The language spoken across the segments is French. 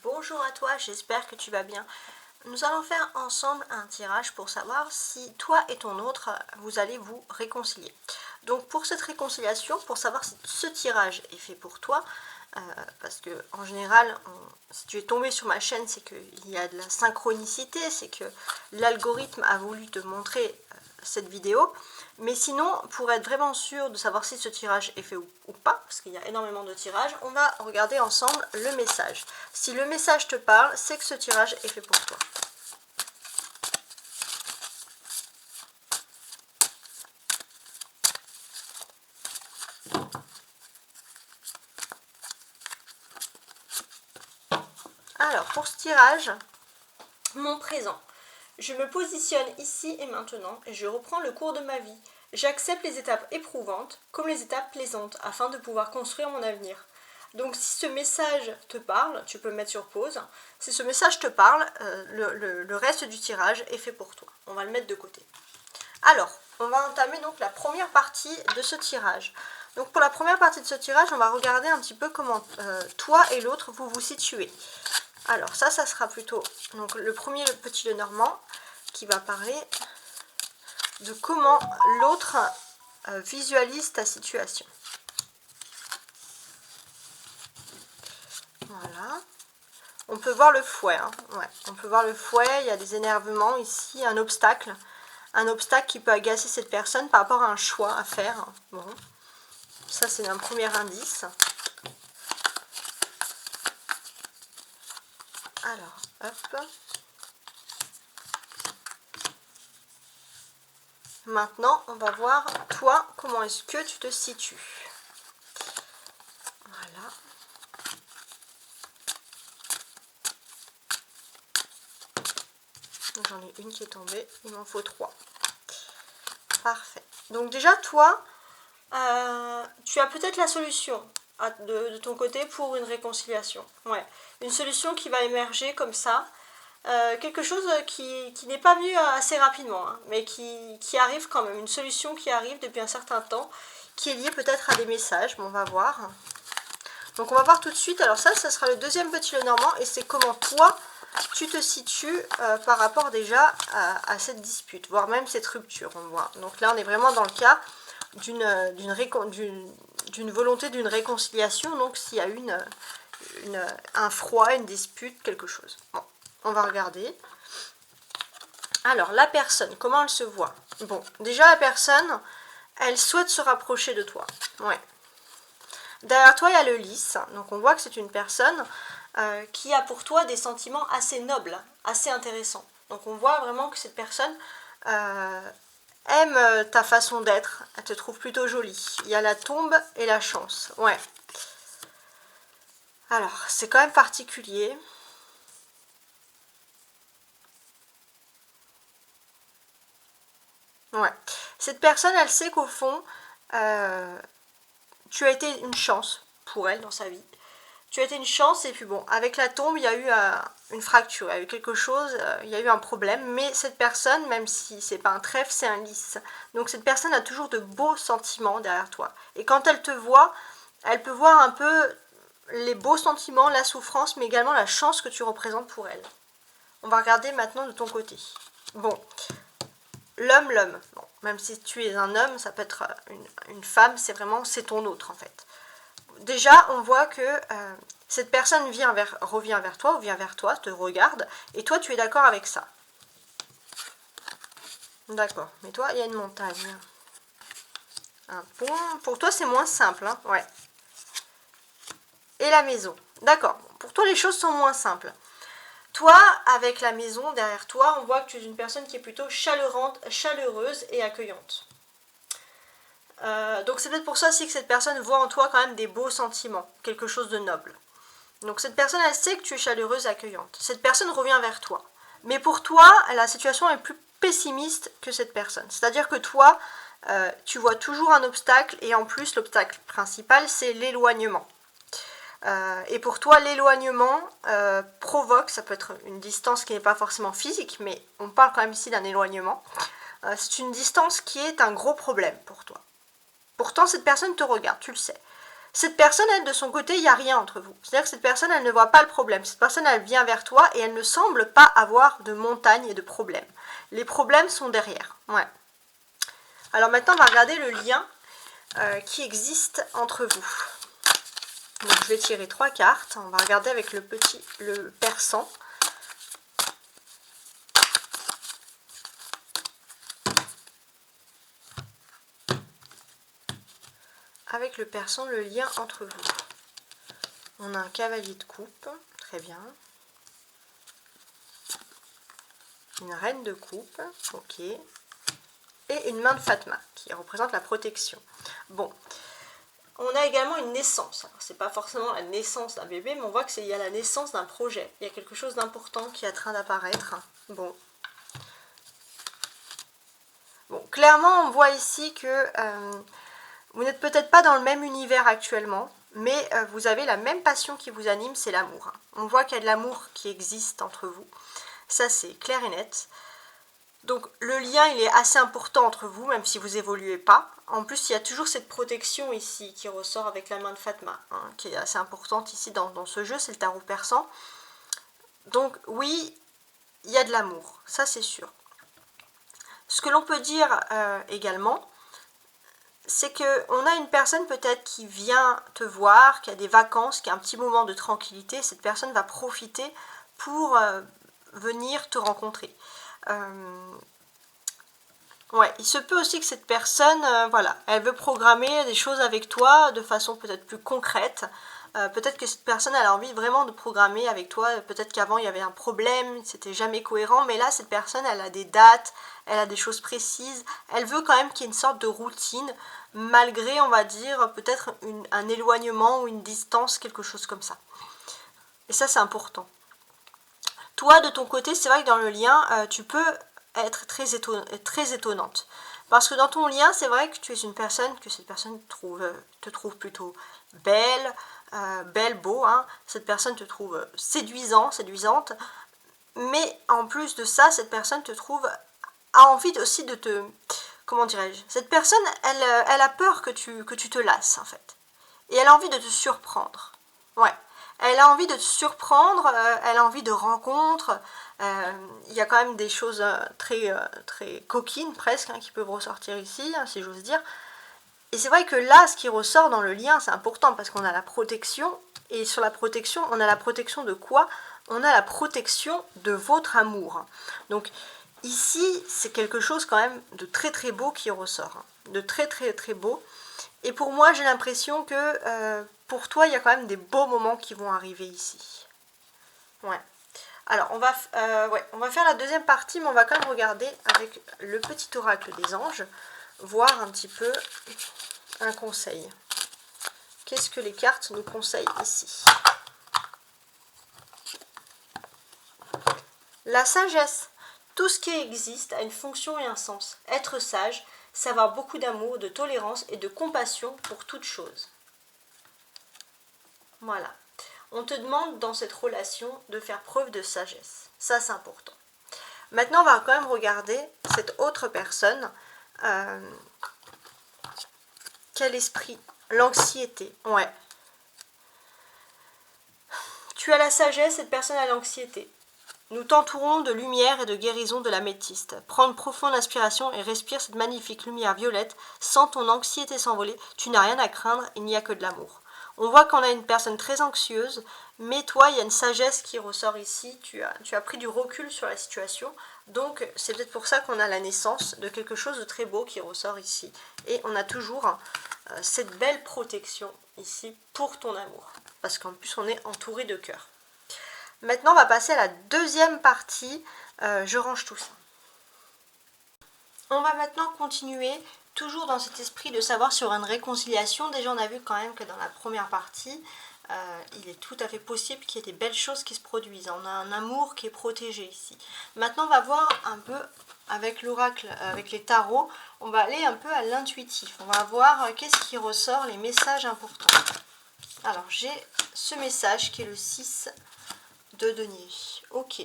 Bonjour à toi, j'espère que tu vas bien. Nous allons faire ensemble un tirage pour savoir si toi et ton autre, vous allez vous réconcilier. Donc pour cette réconciliation, pour savoir si ce tirage est fait pour toi, parce que en général, si tu es tombé sur ma chaîne, c'est qu'il y a de la synchronicité, c'est que l'algorithme a voulu te montrer cette vidéo. Mais sinon, pour être vraiment sûr de savoir si ce tirage est fait ou pas, parce qu'il y a énormément de tirages, on va regarder ensemble le message. Si le message te parle, c'est que ce tirage est fait pour toi. Alors, pour ce tirage, mon présent. Je me positionne ici et maintenant et je reprends le cours de ma vie. J'accepte les étapes éprouvantes comme les étapes plaisantes afin de pouvoir construire mon avenir. Donc si ce message te parle, tu peux le mettre sur pause. Si ce message te parle, le reste du tirage est fait pour toi. On va le mettre de côté. Alors, on va entamer donc la première partie de ce tirage. Donc pour la première partie de ce tirage, on va regarder un petit peu comment toi et l'autre vous vous situez. Alors ça sera plutôt donc le premier, le petit Lenormand, qui va parler de comment l'autre visualise ta situation. Voilà. On peut voir le fouet. Hein. Ouais. On peut voir le fouet, il y a des énervements ici, un obstacle. Un obstacle qui peut agacer cette personne par rapport à un choix à faire. Bon. Ça, c'est un premier indice. Alors, hop. Maintenant, on va voir, toi, comment est-ce que tu te situes. Voilà. J'en ai une qui est tombée, il m'en faut 3. Parfait. Donc déjà, toi, tu as peut-être la solution de ton côté pour une réconciliation. Ouais. Une solution qui va émerger comme ça. Quelque chose qui n'est pas venu assez rapidement, hein, mais qui arrive quand même. Une solution qui arrive depuis un certain temps, qui est liée peut-être à des messages. Bon, on va voir. Donc on va voir tout de suite. Alors ça sera le deuxième petit Lenormand. Et c'est comment toi, tu te situes par rapport déjà à cette dispute, voire même cette rupture, on voit. Donc là, on est vraiment dans le cas d'une volonté d'une réconciliation, donc s'il y a un froid, une dispute, quelque chose. Bon, on va regarder. Alors, la personne, comment elle se voit? Bon, déjà, la personne, elle souhaite se rapprocher de toi. Ouais. Derrière toi, il y a le lys, donc on voit que c'est une personne qui a pour toi des sentiments assez nobles, assez intéressants. Donc on voit vraiment que cette personne aime ta façon d'être, elle te trouve plutôt jolie. Il y a la tombe et la chance, ouais. Alors, c'est quand même particulier. Ouais. Cette personne, elle sait qu'au fond, tu as été une chance pour elle dans sa vie. Tu as été une chance et puis bon, avec la tombe, il y a eu une fracture, il y a eu quelque chose, il y a eu un problème. Mais cette personne, même si c'est pas un trèfle, c'est un lys. Donc cette personne a toujours de beaux sentiments derrière toi. Et quand elle te voit, elle peut voir un peu les beaux sentiments, la souffrance, mais également la chance que tu représentes pour elle. On va regarder maintenant de ton côté. Bon, l'homme. Bon, même si tu es un homme, ça peut être une femme, c'est ton autre en fait. Déjà, on voit que cette personne revient vers toi, ou vient vers toi, te regarde, et toi, tu es d'accord avec ça. D'accord, mais toi, il y a une montagne. Un pont, pour toi, c'est moins simple, hein, ouais. Et la maison, d'accord. Pour toi, les choses sont moins simples. Toi, avec la maison derrière toi, on voit que tu es une personne qui est plutôt chaleureuse et accueillante. Donc c'est peut-être pour ça aussi que cette personne voit en toi quand même des beaux sentiments, quelque chose de noble. Donc cette personne, elle sait que tu es chaleureuse et accueillante. Cette personne revient vers toi. Mais pour toi, la situation est plus pessimiste que cette personne. C'est-à-dire que toi, tu vois toujours un obstacle, et en plus l'obstacle principal, c'est l'éloignement. Et pour toi, l'éloignement provoque, ça peut être une distance qui n'est pas forcément physique, mais on parle quand même ici d'un éloignement. C'est une distance qui est un gros problème pour toi. Pourtant, cette personne te regarde, tu le sais. Cette personne, elle, de son côté, il n'y a rien entre vous. C'est-à-dire que cette personne, elle ne voit pas le problème. Cette personne, elle vient vers toi et elle ne semble pas avoir de montagne et de problèmes. Les problèmes sont derrière. Ouais. Alors maintenant, on va regarder le lien qui existe entre vous. Donc, je vais tirer 3 cartes. On va regarder avec le persan. Avec le persan, le lien entre vous. On a un cavalier de coupe, très bien. Une reine de coupe, ok. Et une main de Fatma, qui représente la protection. Bon, on a également une naissance. Alors, c'est pas forcément la naissance d'un bébé, mais on voit qu'il y a la naissance d'un projet. Il y a quelque chose d'important qui est en train d'apparaître. Bon. Bon, clairement, on voit ici que vous n'êtes peut-être pas dans le même univers actuellement, mais vous avez la même passion qui vous anime, c'est l'amour. On voit qu'il y a de l'amour qui existe entre vous. Ça, c'est clair et net. Donc, le lien, il est assez important entre vous, même si vous évoluez pas. En plus, il y a toujours cette protection ici qui ressort avec la main de Fatma, hein, qui est assez importante ici dans ce jeu, c'est le tarot persan. Donc, oui, il y a de l'amour, ça c'est sûr. Ce que l'on peut dire également, c'est qu'on a une personne peut-être qui vient te voir, qui a des vacances, qui a un petit moment de tranquillité. Cette personne va profiter pour venir te rencontrer. Ouais, il se peut aussi que cette personne, voilà, elle veut programmer des choses avec toi de façon peut-être plus concrète. Peut-être que cette personne elle a envie vraiment de programmer avec toi. Peut-être qu'avant il y avait un problème, c'était jamais cohérent, mais là cette personne elle a des dates, elle a des choses précises. Elle veut quand même qu'il y ait une sorte de routine, malgré, on va dire, peut-être un éloignement ou une distance, quelque chose comme ça. Et ça c'est important. Toi de ton côté, c'est vrai que dans le lien, tu peux être très étonnante. Parce que dans ton lien, c'est vrai que tu es une personne, que cette personne te trouve plutôt belle, beau, hein. Cette personne te trouve séduisante, mais en plus de ça, cette personne a envie aussi de te, comment dirais-je, cette personne, elle a peur que tu te lasses, en fait. Et elle a envie de te surprendre. Ouais. Elle a envie de te surprendre, elle a envie de rencontres. Il y a quand même des choses très coquines presque, hein, qui peuvent ressortir ici, hein, si j'ose dire. Et c'est vrai que là, ce qui ressort dans le lien, c'est important parce qu'on a la protection. Et sur la protection, on a la protection de quoi? On a la protection de votre amour. Donc ici, c'est quelque chose quand même de très beau qui ressort. Hein, de très beau. Et pour moi, j'ai l'impression que pour toi, il y a quand même des beaux moments qui vont arriver ici. Ouais. Alors, on va faire la deuxième partie, mais on va quand même regarder avec le petit oracle des anges, voir un petit peu un conseil. Qu'est-ce que les cartes nous conseillent ici? La sagesse. Tout ce qui existe a une fonction et un sens. Être sage, c'est avoir beaucoup d'amour, de tolérance et de compassion pour toute chose. Voilà. On te demande dans cette relation de faire preuve de sagesse. Ça, c'est important. Maintenant, on va quand même regarder cette autre personne. Quel esprit? L'anxiété. Ouais. Tu as la sagesse, cette personne a l'anxiété. Nous t'entourons de lumière et de guérison de l'améthyste. Prends une profonde inspiration et respire cette magnifique lumière violette. Sens ton anxiété s'envoler. Tu n'as rien à craindre, il n'y a que de l'amour. On voit qu'on a une personne très anxieuse, mais toi, il y a une sagesse qui ressort ici. Tu as pris du recul sur la situation. Donc, c'est peut-être pour ça qu'on a la naissance de quelque chose de très beau qui ressort ici. Et on a toujours cette belle protection ici pour ton amour. Parce qu'en plus, on est entouré de cœur. Maintenant, on va passer à la deuxième partie. Je range tout ça. On va maintenant continuer, toujours dans cet esprit de savoir sur une réconciliation. Déjà, on a vu quand même que dans la première partie, il est tout à fait possible qu'il y ait des belles choses qui se produisent. On a un amour qui est protégé ici. Maintenant, on va voir un peu avec l'oracle, avec les tarots, on va aller un peu à l'intuitif. On va voir qu'est-ce qui ressort, les messages importants. Alors, j'ai ce message qui est le 6 de denier. Ok.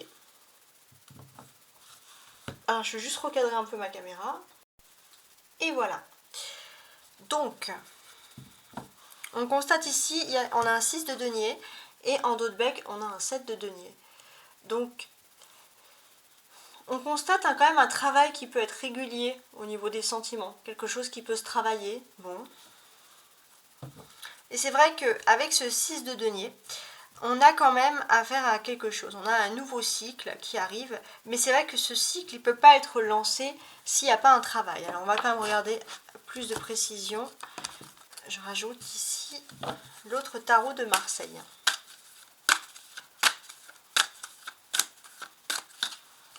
Alors, je vais juste recadrer un peu ma caméra. Et voilà. Donc, On constate ici, on a un 6 de denier et en dos de bec, on a un 7 de denier. Donc, on constate quand même un travail qui peut être régulier au niveau des sentiments, quelque chose qui peut se travailler. Bon. Et c'est vrai qu'avec ce 6 de denier, on a quand même affaire à quelque chose. On a un nouveau cycle qui arrive, mais c'est vrai que ce cycle, il ne peut pas être lancé s'il n'y a pas un travail. Alors on va quand même regarder plus de précision. Je rajoute ici l'autre tarot de Marseille.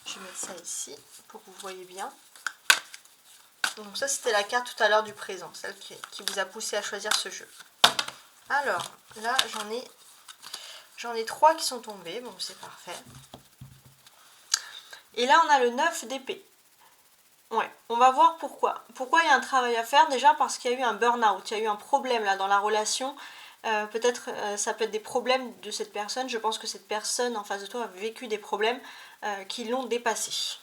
Je vais mettre ça ici pour que vous voyez bien. Donc ça c'était la carte tout à l'heure du présent, celle qui vous a poussé à choisir ce jeu. Alors là j'en ai 3 qui sont tombés, bon c'est parfait. Et là on a le 9 d'épée. Ouais, on va voir pourquoi. Pourquoi il y a un travail à faire? Déjà parce qu'il y a eu un burn-out, il y a eu un problème là dans la relation. Peut-être ça peut être des problèmes de cette personne. Je pense que cette personne en face de toi a vécu des problèmes qui l'ont dépassé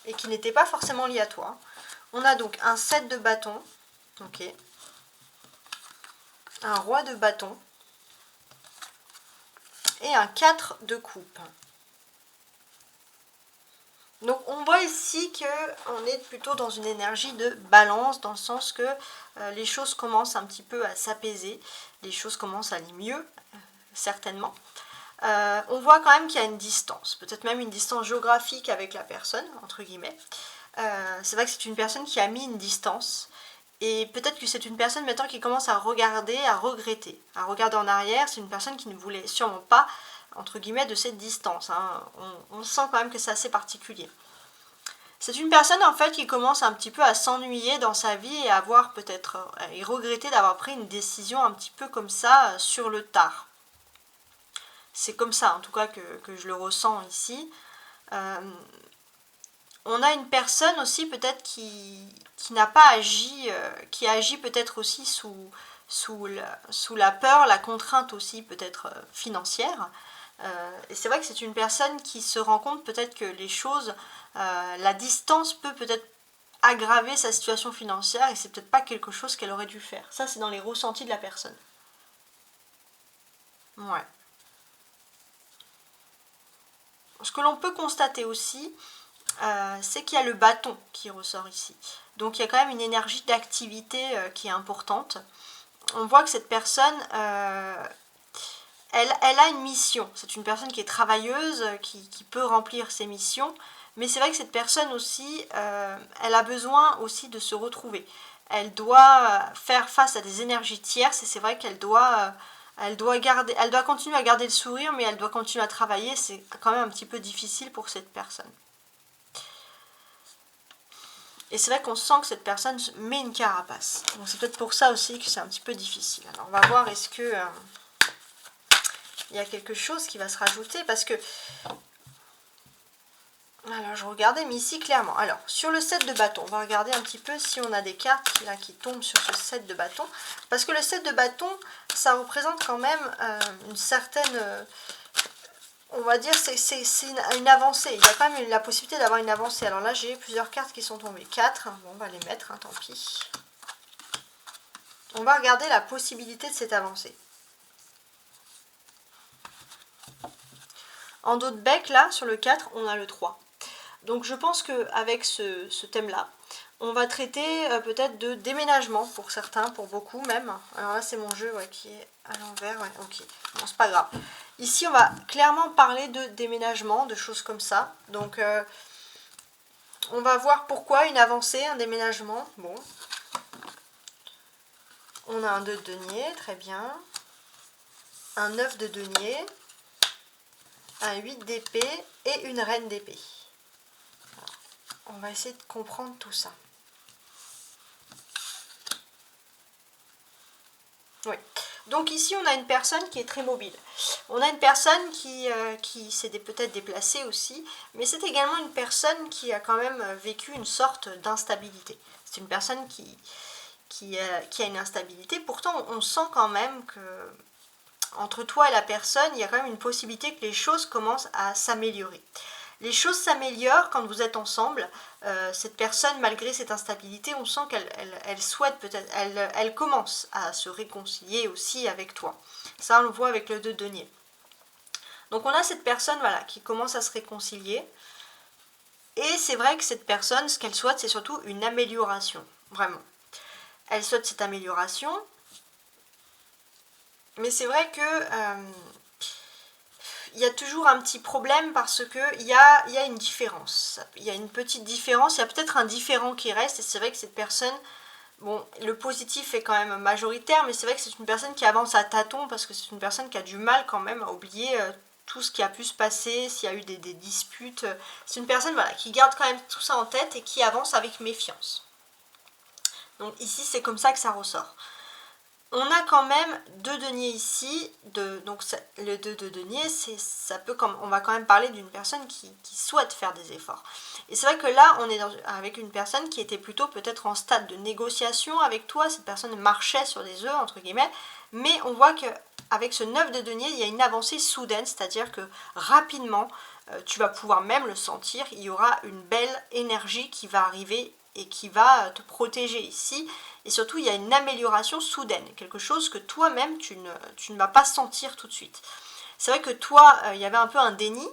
et qui n'étaient pas forcément liés à toi. On a donc un 7 de bâton, ok, un roi de bâton et un 4 de coupe. Donc on voit ici qu'on est plutôt dans une énergie de balance, dans le sens que les choses commencent un petit peu à s'apaiser, les choses commencent à aller mieux, certainement. On voit quand même qu'il y a une distance, peut-être même une distance géographique avec la personne, entre guillemets. C'est vrai que c'est une personne qui a mis une distance, et peut-être que c'est une personne maintenant qui commence à regarder, à regretter, à regarder en arrière. C'est une personne qui ne voulait sûrement pas, entre guillemets, de cette distance. Hein. On sent quand même que c'est assez particulier. C'est une personne en fait qui commence un petit peu à s'ennuyer dans sa vie et à avoir peut-être et regretter d'avoir pris une décision un petit peu comme ça sur le tard. C'est comme ça en tout cas que je le ressens ici. On a une personne aussi peut-être qui n'a pas agi, qui agit peut-être aussi sous la peur, la contrainte aussi peut-être financière. Et c'est vrai que c'est une personne qui se rend compte peut-être que les choses, la distance peut peut-être aggraver sa situation financière et c'est peut-être pas quelque chose qu'elle aurait dû faire. Ça c'est dans les ressentis de la personne. Ouais. Ce que l'on peut constater aussi, c'est qu'il y a le bâton qui ressort ici. Donc il y a quand même une énergie d'activité qui est importante. On voit que cette personne, elle a une mission. C'est une personne qui est travailleuse, qui peut remplir ses missions. Mais c'est vrai que cette personne aussi, elle a besoin aussi de se retrouver. Elle doit faire face à des énergies tierces et c'est vrai qu'elle doit... elle doit continuer à garder le sourire, mais elle doit continuer à travailler. C'est quand même un petit peu difficile pour cette personne. Et c'est vrai qu'on sent que cette personne met une carapace. Donc c'est peut-être pour ça aussi que c'est un petit peu difficile. Alors on va voir est-ce que il y a quelque chose qui va se rajouter. Parce que... alors je regardais, mais ici clairement. Alors sur le 7 de bâton, on va regarder un petit peu si on a des cartes là, qui tombent sur ce 7 de bâton. Parce que le 7 de bâton, ça représente quand même une certaine... on va dire c'est une avancée. Il y a quand même la possibilité d'avoir une avancée. Alors là, j'ai plusieurs cartes qui sont tombées. 4. Bon, on va les mettre, hein, tant pis. On va regarder la possibilité de cette avancée. En dos de bec, là, sur le 4, on a le 3. Donc je pense qu'avec ce thème-là, on va traiter peut-être de déménagement pour certains, pour beaucoup même. Alors là, c'est mon jeu qui est à l'envers. Ouais, ok, bon, c'est pas grave. Ici, on va clairement parler de déménagement, de choses comme ça. Donc, on va voir pourquoi une avancée, un déménagement. Bon. On a un 2 de denier, très bien. Un 9 de denier. Un 8 d'épée et une reine d'épée. On va essayer de comprendre tout ça. Oui. Donc ici, on a une personne qui est très mobile. On a une personne qui s'est peut-être déplacée aussi, mais c'est également une personne qui a quand même vécu une sorte d'instabilité. C'est une personne qui a une instabilité. Pourtant, on sent quand même que entre toi et la personne, il y a quand même une possibilité que les choses commencent à s'améliorer. Les choses s'améliorent quand vous êtes ensemble. Cette personne, malgré cette instabilité, on sent qu'elle souhaite peut-être, elle commence à se réconcilier aussi avec toi. Ça, on le voit avec le 2 de denier. Donc on a cette personne, voilà, qui commence à se réconcilier. Et c'est vrai que cette personne, ce qu'elle souhaite, c'est surtout une amélioration, vraiment. Elle souhaite cette amélioration. Mais c'est vrai que il y a toujours un petit problème parce que il y a une différence. Il y a une petite différence, il y a peut-être un différent qui reste. Et c'est vrai que cette personne, bon, le positif est quand même majoritaire, mais c'est vrai que c'est une personne qui avance à tâtons parce que c'est une personne qui a du mal quand même à oublier tout ce qui a pu se passer, s'il y a eu des disputes. C'est une personne, voilà, qui garde quand même tout ça en tête et qui avance avec méfiance. Donc ici, c'est comme ça que ça ressort. On a quand même 2 deniers ici, donc le 2 de denier, on va quand même parler d'une personne qui souhaite faire des efforts. Et c'est vrai que là, on est avec une personne qui était plutôt peut-être en stade de négociation avec toi, cette personne marchait sur des œufs, entre guillemets, mais on voit qu'avec ce 9 de denier, il y a une avancée soudaine, c'est-à-dire que rapidement, tu vas pouvoir même le sentir, il y aura une belle énergie qui va arriver et qui va te protéger ici. Et surtout, il y a une amélioration soudaine, quelque chose que toi-même, tu ne vas pas sentir tout de suite. C'est vrai que toi, il y avait un peu un déni,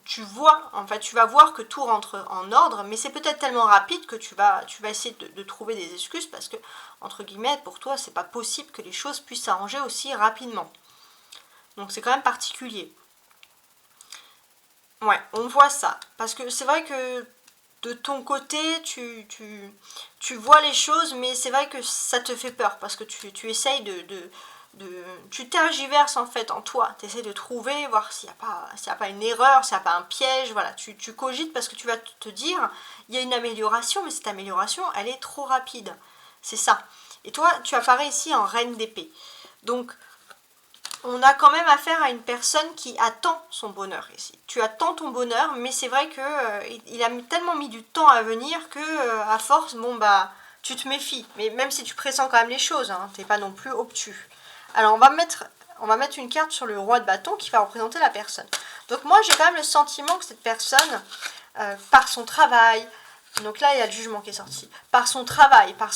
tu vas voir que tout rentre en ordre, mais c'est peut-être tellement rapide que tu vas essayer de trouver des excuses parce que, entre guillemets, pour toi, c'est pas possible que les choses puissent s'arranger aussi rapidement. Donc c'est quand même particulier. Ouais, on voit ça. Parce que c'est vrai que de ton côté, tu vois les choses, mais c'est vrai que ça te fait peur parce que tu essayes tu tergiverses en fait en toi. Tu essaies de trouver, voir s'il n'y a pas une erreur, s'il n'y a pas un piège. Voilà, tu cogites parce que tu vas te dire, il y a une amélioration, mais cette amélioration, elle est trop rapide. C'est ça. Et toi, tu apparais ici en reine d'épée. Donc, on a quand même affaire à une personne qui attend son bonheur ici. Tu attends ton bonheur, mais c'est vrai que il a tellement mis du temps à venir que à force, bon bah, tu te méfies. Mais même si tu pressens quand même les choses, hein, t'es pas non plus obtus. Alors on va mettre une carte sur le roi de bâton qui va représenter la personne. Donc moi j'ai quand même le sentiment que cette personne, par son travail, donc là il y a le jugement qui est sorti, par son travail, par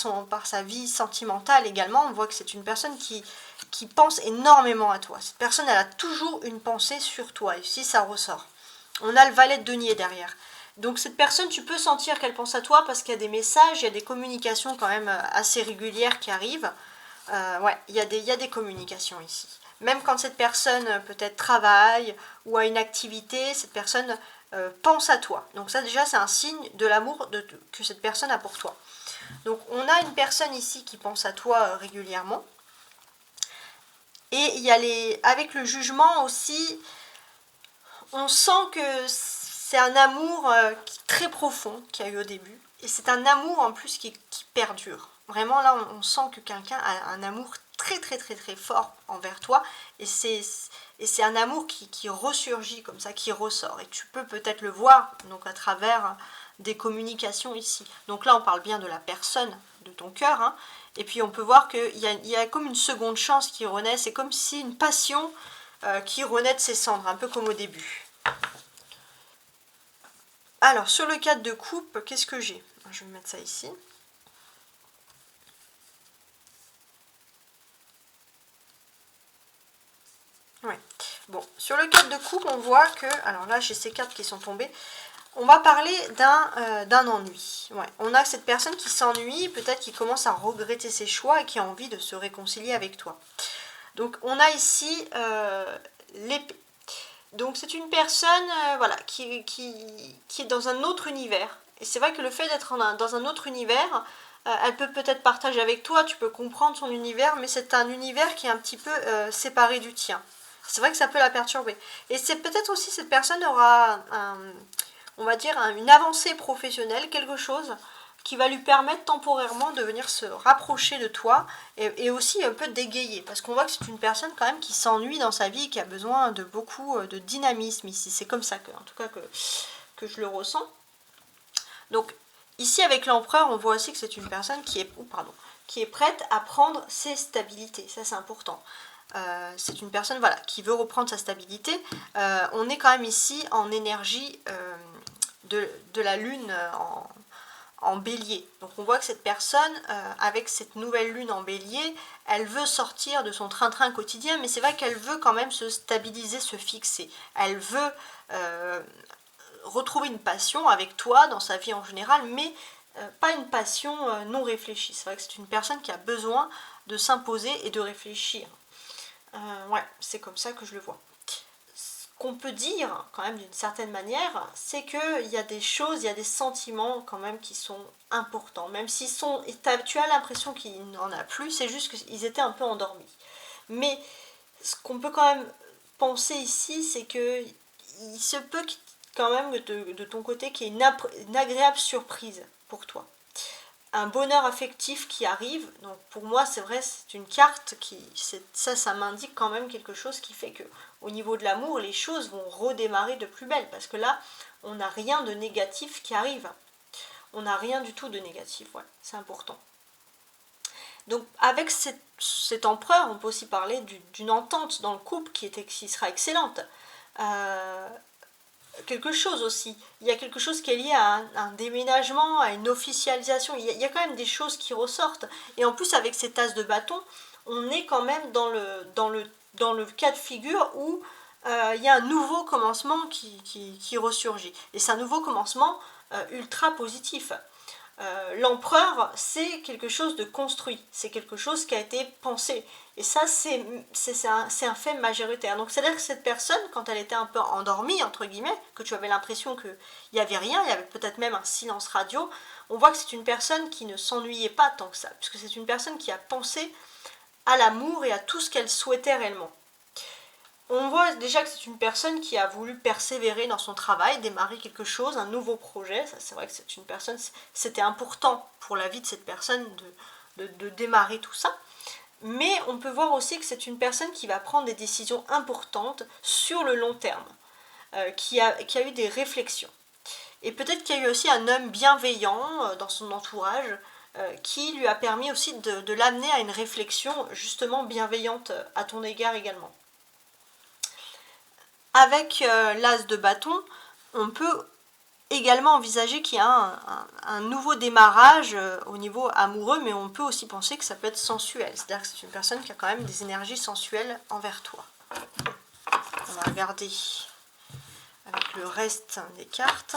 sa vie sentimentale également, on voit que c'est une personne qui pense énormément à toi. Cette personne, elle a toujours une pensée sur toi. Ici, ça ressort. On a le valet de denier derrière. Donc cette personne, tu peux sentir qu'elle pense à toi parce qu'il y a des messages, il y a des communications quand même assez régulières qui arrivent. Ouais, il y a des communications ici. Même quand cette personne peut-être travaille ou a une activité, cette personne pense à toi. Donc ça déjà, c'est un signe de l'amour que cette personne a pour toi. Donc on a une personne ici qui pense à toi régulièrement. Et il y a avec le jugement aussi, on sent que c'est un amour très profond qu'il y a eu au début. Et c'est un amour en plus qui perdure. Vraiment là, on sent que quelqu'un a un amour très très très très fort envers toi. Et c'est un amour qui ressurgit comme ça, qui ressort. Et tu peux peut-être le voir donc à travers des communications ici. Donc là, on parle bien de la personne, de ton cœur, hein. Et puis on peut voir qu'il y a comme une seconde chance qui renaît. C'est comme si une passion qui renaît de ses cendres, un peu comme au début. Alors, sur le 4 de coupe, qu'est-ce que j'ai? Je vais mettre ça ici. Ouais. Bon, sur le 4 de coupe, on voit que... Alors là, j'ai ces cartes qui sont tombées. On va parler d'un ennui. Ouais. On a cette personne qui s'ennuie, peut-être qui commence à regretter ses choix et qui a envie de se réconcilier avec toi. Donc on a ici l'épée. Donc c'est une personne voilà, qui est dans un autre univers. Et c'est vrai que le fait d'être dans un autre univers, elle peut peut-être partager avec toi, tu peux comprendre son univers, mais c'est un univers qui est un petit peu séparé du tien. C'est vrai que ça peut la perturber. Et c'est peut-être aussi cette personne aura on va dire une avancée professionnelle, quelque chose qui va lui permettre temporairement de venir se rapprocher de toi et aussi un peu d'égayer. Parce qu'on voit que c'est une personne quand même qui s'ennuie dans sa vie et qui a besoin de beaucoup de dynamisme ici. C'est comme ça en tout cas que je le ressens. Donc ici avec l'empereur, on voit aussi que c'est une personne qui est prête à prendre ses stabilités. Ça c'est important. c'est une personne voilà, qui veut reprendre sa stabilité. On est quand même ici en énergie de la lune en bélier. Donc on voit que cette personne, avec cette nouvelle lune en bélier, elle veut sortir de son train-train quotidien, mais c'est vrai qu'elle veut quand même se stabiliser, se fixer. Elle veut retrouver une passion avec toi dans sa vie en général, mais pas une passion non réfléchie. C'est vrai que c'est une personne qui a besoin de s'imposer et de réfléchir. Ouais, c'est comme ça que je le vois. Ce qu'on peut dire, quand même, d'une certaine manière, c'est qu'il y a des choses, il y a des sentiments, quand même, qui sont importants. Même s'ils sont... Tu as l'impression qu'il n'en a plus, c'est juste qu'ils étaient un peu endormis. Mais ce qu'on peut quand même penser ici, c'est que il se peut quand même de ton côté qu'il y ait une agréable surprise pour toi. Un bonheur affectif qui arrive. Donc pour moi, c'est vrai, c'est une carte qui, ça m'indique quand même quelque chose qui fait que au niveau de l'amour, les choses vont redémarrer de plus belle. Parce que là, on n'a rien de négatif qui arrive. On n'a rien du tout de négatif, ouais, c'est important. Donc avec cet empereur, on peut aussi parler d'une entente dans le couple qui sera excellente. Quelque chose aussi. Il y a quelque chose qui est lié à un déménagement, à une officialisation. Il y a quand même des choses qui ressortent. Et en plus, avec ces tasses de bâton, on est quand même dans le cas de figure où il y a un nouveau commencement qui ressurgit. Et c'est un nouveau commencement ultra positif. L'empereur, c'est quelque chose de construit, c'est quelque chose qui a été pensé. Et ça, c'est un fait majoritaire. Donc, c'est-à-dire que cette personne, quand elle était un peu endormie, entre guillemets, que tu avais l'impression qu'il n'y avait rien, il y avait peut-être même un silence radio, on voit que c'est une personne qui ne s'ennuyait pas tant que ça, puisque c'est une personne qui a pensé à l'amour et à tout ce qu'elle souhaitait réellement. On voit déjà que c'est une personne qui a voulu persévérer dans son travail, démarrer quelque chose, un nouveau projet. Ça, c'est vrai que c'est une personne, c'était important pour la vie de cette personne de démarrer tout ça. Mais on peut voir aussi que c'est une personne qui va prendre des décisions importantes sur le long terme, qui a eu des réflexions. Et peut-être qu'il y a eu aussi un homme bienveillant dans son entourage qui lui a permis aussi de l'amener à une réflexion justement bienveillante à ton égard également. Avec l'as de bâton, on peut également envisager qu'il y a un nouveau démarrage au niveau amoureux, mais on peut aussi penser que ça peut être sensuel. C'est-à-dire que c'est une personne qui a quand même des énergies sensuelles envers toi. On va regarder avec le reste des cartes.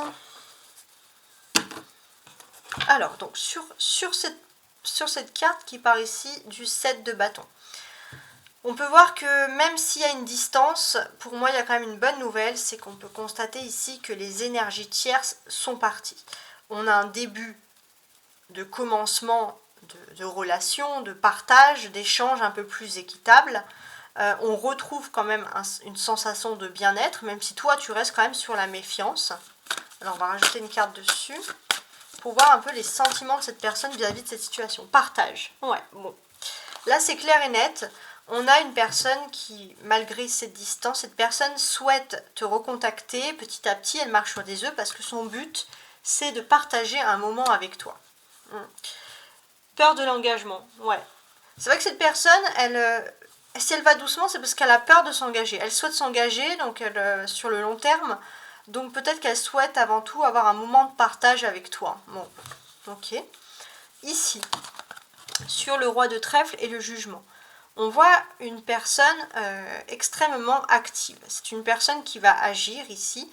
Alors, donc, sur cette carte qui part ici du 7 de bâton, on peut voir que même s'il y a une distance, pour moi il y a quand même une bonne nouvelle, c'est qu'on peut constater ici que les énergies tierces sont parties. On a un début de commencement de relation, de partage, d'échange un peu plus équitable. On retrouve quand même une sensation de bien-être, même si toi tu restes quand même sur la méfiance. Alors on va rajouter une carte dessus pour voir un peu les sentiments de cette personne vis-à-vis de cette situation. Partage, ouais, bon. Là c'est clair et net. On a une personne qui, malgré cette distance, cette personne souhaite te recontacter petit à petit. Elle marche sur des œufs parce que son but, c'est de partager un moment avec toi. Peur de l'engagement, ouais. C'est vrai que cette personne, si elle va doucement, c'est parce qu'elle a peur de s'engager. Elle souhaite s'engager donc sur le long terme. Donc peut-être qu'elle souhaite avant tout avoir un moment de partage avec toi. Bon, ok. Ici, sur le roi de trèfle et le jugement. On voit une personne extrêmement active. C'est une personne qui va agir ici.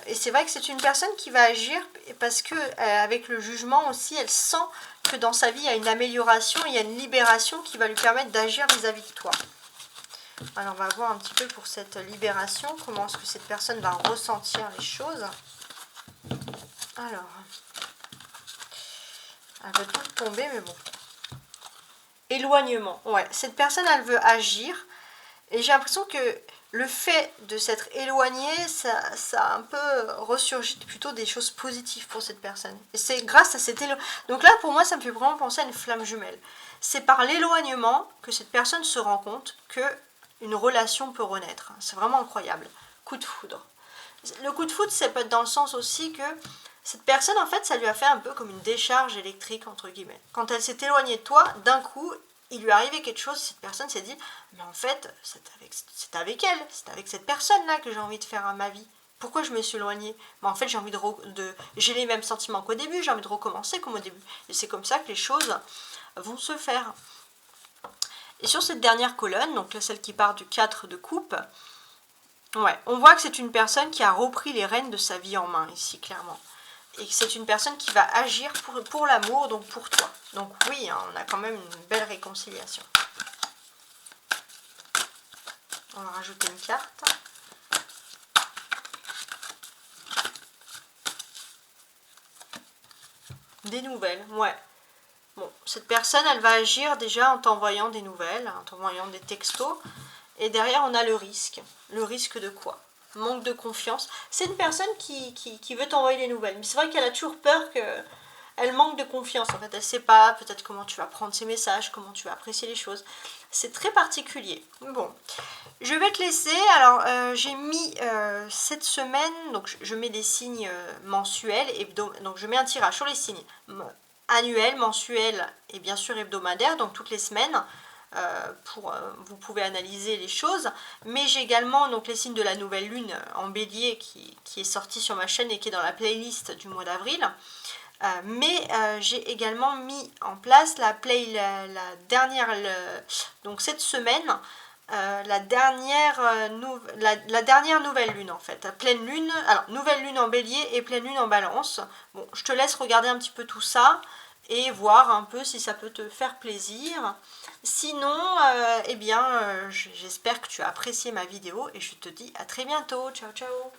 Et c'est vrai que c'est une personne qui va agir parce que avec le jugement aussi, elle sent que dans sa vie, il y a une amélioration, il y a une libération qui va lui permettre d'agir vis-à-vis de toi. Alors, on va voir un petit peu pour cette libération, comment est-ce que cette personne va ressentir les choses. Alors, elle va tout tomber, mais bon. Éloignement, ouais, cette personne elle veut agir et j'ai l'impression que le fait de s'être éloigné, ça a un peu ressurgi plutôt des choses positives pour cette personne. Et c'est grâce à cet éloignement. Donc là pour moi ça me fait vraiment penser à une flamme jumelle. C'est par l'éloignement que cette personne se rend compte que une relation peut renaître. C'est vraiment incroyable. Coup de foudre. Le coup de foudre, ça peut être dans le sens aussi que cette personne, en fait, ça lui a fait un peu comme une décharge électrique, entre guillemets. Quand elle s'est éloignée de toi, d'un coup, il lui est arrivé quelque chose, cette personne s'est dit, mais en fait, c'est avec elle, c'est avec cette personne-là que j'ai envie de faire ma vie. Pourquoi je me suis éloignée? Mais en fait, j'ai envie j'ai les mêmes sentiments qu'au début, j'ai envie de recommencer comme au début. Et c'est comme ça que les choses vont se faire. Et sur cette dernière colonne, donc là, celle qui part du 4 de coupe, ouais, on voit que c'est une personne qui a repris les rênes de sa vie en main, ici, clairement. Et que c'est une personne qui va agir pour l'amour, donc pour toi. Donc oui, hein, on a quand même une belle réconciliation. On va rajouter une carte. Des nouvelles, ouais. Bon, cette personne, elle va agir déjà en t'envoyant des nouvelles, en t'envoyant des textos. Et derrière, on a le risque. Le risque de quoi? Manque de confiance. C'est une personne qui veut t'envoyer des nouvelles. Mais c'est vrai qu'elle a toujours peur qu'elle manque de confiance. En fait, elle ne sait pas peut-être comment tu vas prendre ses messages, comment tu vas apprécier les choses. C'est très particulier. Bon, je vais te laisser. Alors, j'ai mis cette semaine, donc je mets des signes mensuels. Donc, je mets un tirage sur les signes annuels, mensuels et bien sûr hebdomadaires, donc toutes les semaines. Vous pouvez analyser les choses, mais j'ai également donc les signes de la nouvelle lune en bélier qui est sorti sur ma chaîne et qui est dans la playlist du mois d'avril. Mais j'ai également mis en place donc cette semaine la dernière nouvelle lune en fait, pleine lune, alors nouvelle lune en bélier et pleine lune en balance. Bon, je te laisse regarder un petit peu tout ça et voir un peu si ça peut te faire plaisir. Sinon, eh bien, j'espère que tu as apprécié ma vidéo et je te dis à très bientôt. Ciao, ciao!